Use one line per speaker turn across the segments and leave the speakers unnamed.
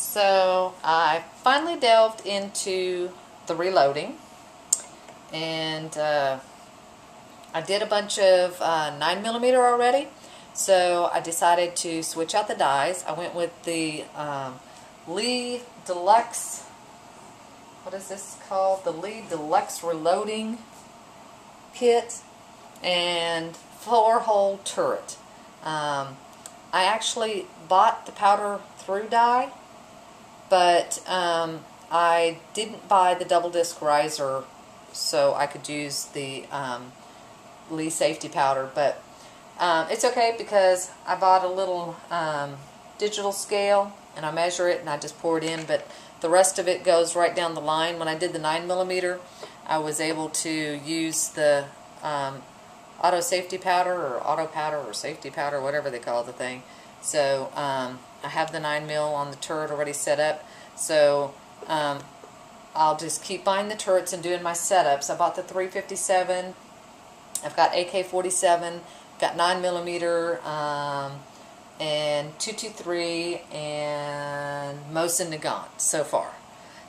So I finally delved into the reloading, and I did a bunch of 9mm already, so I decided to switch out the dies. I went with the Lee Deluxe, what is this called? The Lee Deluxe Reloading Kit and 4-hole turret. I actually bought the powder through die, but I didn't buy the double disc riser so I could use the Lee safety powder, but it's okay because I bought a little digital scale and I measure it and I just pour it in, but the rest of it goes right down the line. When I did the 9mm, I was able to use the auto safety powder or auto powder or safety powder, whatever they call the thing. So I have the 9mm on the turret already set up, so I'll just keep buying the turrets and doing my setups. I bought the 357, I've got AK-47, got 9mm, and 223, and Mosin Nagant so far.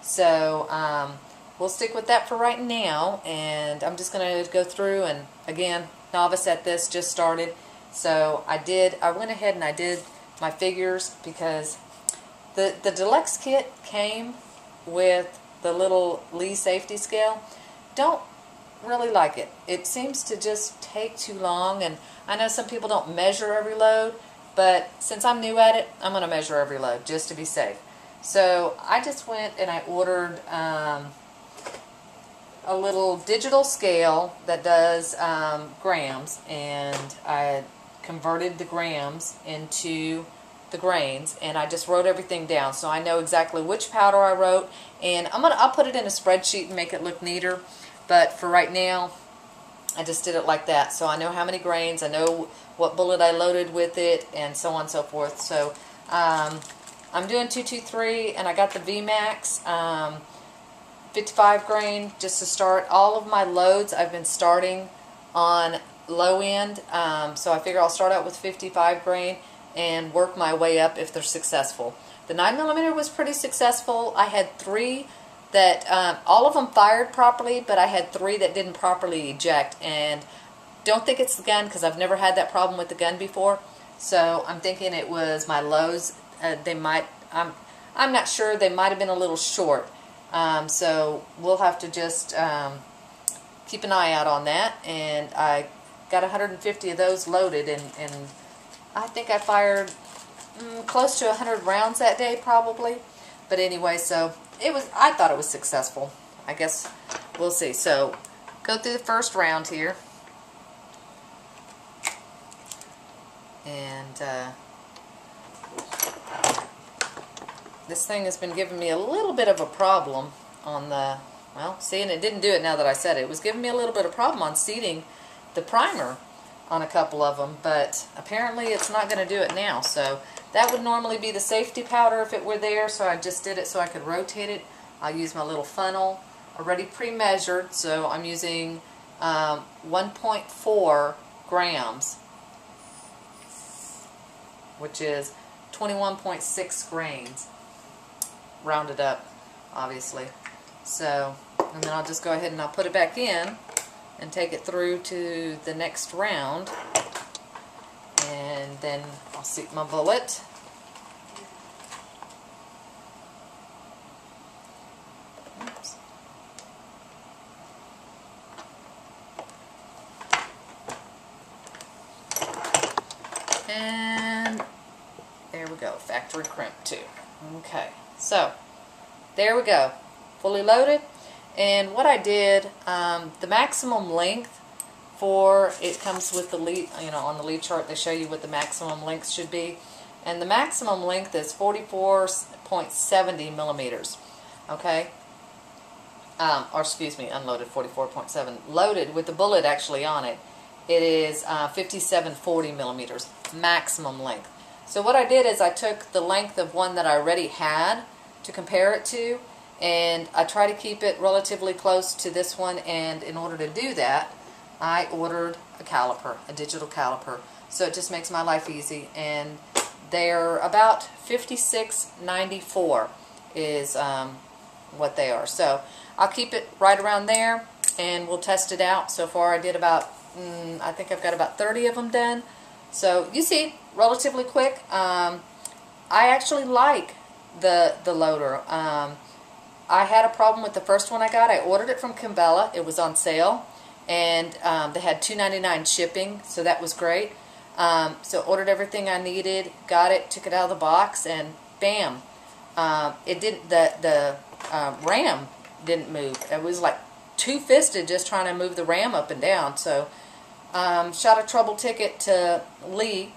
So we'll stick with that for right now, and I'm just going to go through, and again, novice at this, just started. So I went ahead and I did my figures because the deluxe kit came with the little Lee safety scale. Don't really like it. It seems to just take too long, and I know some people don't measure every load, but since I'm new at it, I'm going to measure every load just to be safe. So I just went and I ordered a little digital scale that does grams, and I converted the grams into the grains, and I just wrote everything down so I know exactly which powder I wrote, and I'll put it in a spreadsheet and make it look neater, but for right now I just did it like that, so I know how many grains, I know what bullet I loaded with it, and so on and so forth. So I'm doing 223, and I got the VMAX 55 grain just to start. All of my loads I've been starting on low end, so I figure I'll start out with 55 grain and work my way up if they're successful. The 9mm was pretty successful. I had 3 that, all of them fired properly, but I had 3 that didn't properly eject, and don't think it's the gun because I've never had that problem with the gun before, so I'm thinking it was my lows. I'm not sure, they might have been a little short, so we'll have to just keep an eye out on that. And I got 150 of those loaded, and I think I fired close to 100 rounds that day probably. But anyway, so I thought it was successful. I guess we'll see. So go through the first round here, and this thing has been giving me a little bit of a problem on the, well, see, and it didn't do it now that I said it. It was giving me a little bit of problem on seating the primer on a couple of them, but apparently it's not going to do it now. So that would normally be the safety powder if it were there, so I just did it so I could rotate it. I'll use my little funnel already pre-measured, so I'm using 1.4 grams, which is 21.6 grains, rounded up, obviously. So, and then I'll just go ahead and I'll put it back in and take it through to the next round, and then I'll seat my bullet. Oops. And there we go, factory crimp too. Okay, so there we go, fully loaded. And what I did, the maximum length for it comes with the lead, on the lead chart they show you what the maximum length should be, and the maximum length is 44.70 millimeters. Okay, or excuse me, unloaded 44.7. Loaded with the bullet actually on it, it is 57.40 millimeters maximum length. So what I did is I took the length of one that I already had to compare it to, and I try to keep it relatively close to this one, and in order to do that I ordered a caliper, a digital caliper, so it just makes my life easy. And They're about $56.94 is what they are. So I'll keep it right around there, and we'll test it out. So far I did about, I think I've got about 30 of them done. So you see, relatively quick. I actually like the loader. I had a problem with the first one I got. I ordered it from Cabela. It was on sale, and they had $2.99 shipping, so that was great. So ordered everything I needed, got it, took it out of the box, and bam! It didn't. The RAM didn't move. It was like two-fisted just trying to move the RAM up and down. So shot a trouble ticket to Lee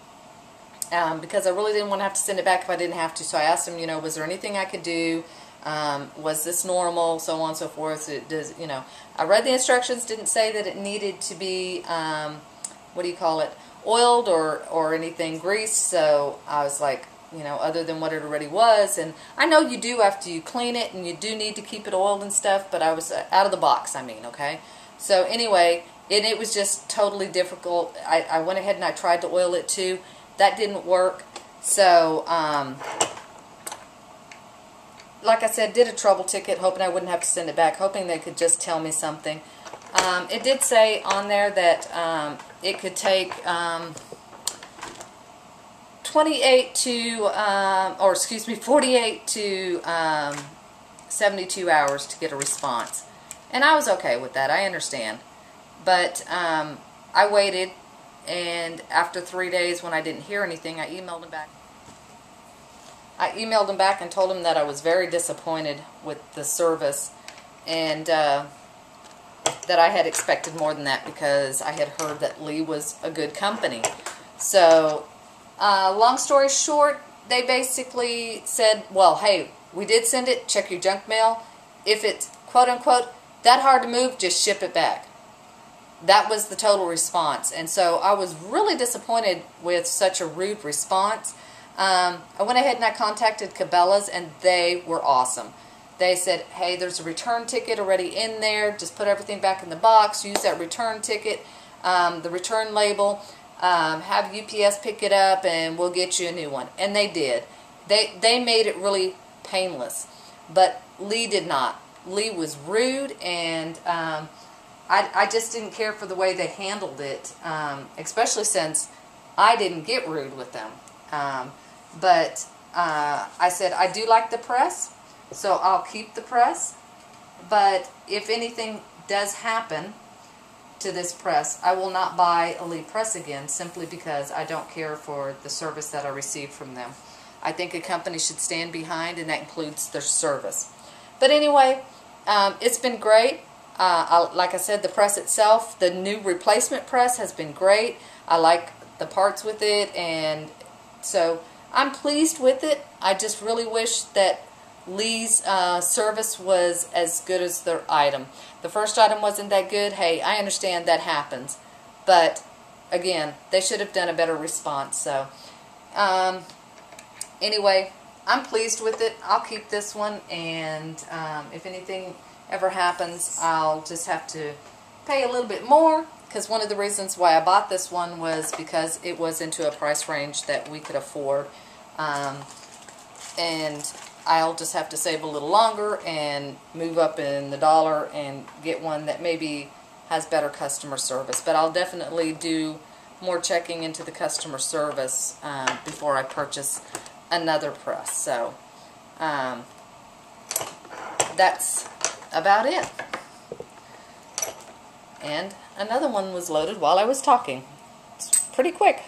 because I really didn't want to have to send it back if I didn't have to. So I asked him, you know, was there anything I could do? Was this normal? So on and so forth. It does, you know. I read the instructions. Didn't say that it needed to be what do you call it? Oiled or anything greased. So I was like, you know, other than what it already was. And I know you do after you clean it, and you do need to keep it oiled and stuff, but I was out of the box, I mean, okay? So anyway, it was just totally difficult. I went ahead and I tried to oil it too. That didn't work. So, like I said, did a trouble ticket, hoping I wouldn't have to send it back, hoping they could just tell me something. It did say on there that it could take 48 to, or excuse me, 48 to 72 hours to get a response. And I was okay with that. I understand. But I waited, and after 3 days when I didn't hear anything, I emailed him back. I emailed him back and told him that I was very disappointed with the service, and that I had expected more than that because I had heard that Lee was a good company. So, long story short, they basically said, well, hey, we did send it, check your junk mail. If it's, quote-unquote, that hard to move, just ship it back. That was the total response. And so I was really disappointed with such a rude response. I went ahead and I contacted Cabela's, and they were awesome. They said, hey, there's a return ticket already in there. Just put everything back in the box. Use that return ticket, the return label. Have UPS pick it up, and we'll get you a new one. And they did. They made it really painless. But Lee did not. Lee was rude, and I just didn't care for the way they handled it, especially since I didn't get rude with them. But I said, I do like the press, so I'll keep the press. But if anything does happen to this press, I will not buy a Lee press again, simply because I don't care for the service that I received from them. I think a company should stand behind, and that includes their service. But anyway, it's been great. Like I said, the press itself, the new replacement press has been great. I like the parts with it, and so I'm pleased with it. I just really wish that Lee's service was as good as their item. The first item wasn't that good. Hey, I understand that happens. But, again, they should have done a better response. So, anyway, I'm pleased with it. I'll keep this one, and if anything ever happens, I'll just have to pay a little bit more, because one of the reasons why I bought this one was because it was into a price range that we could afford, and I'll just have to save a little longer and move up in the dollar and get one that maybe has better customer service. But I'll definitely do more checking into the customer service before I purchase another press. So that's about it. And another one was loaded while I was talking. It's pretty quick.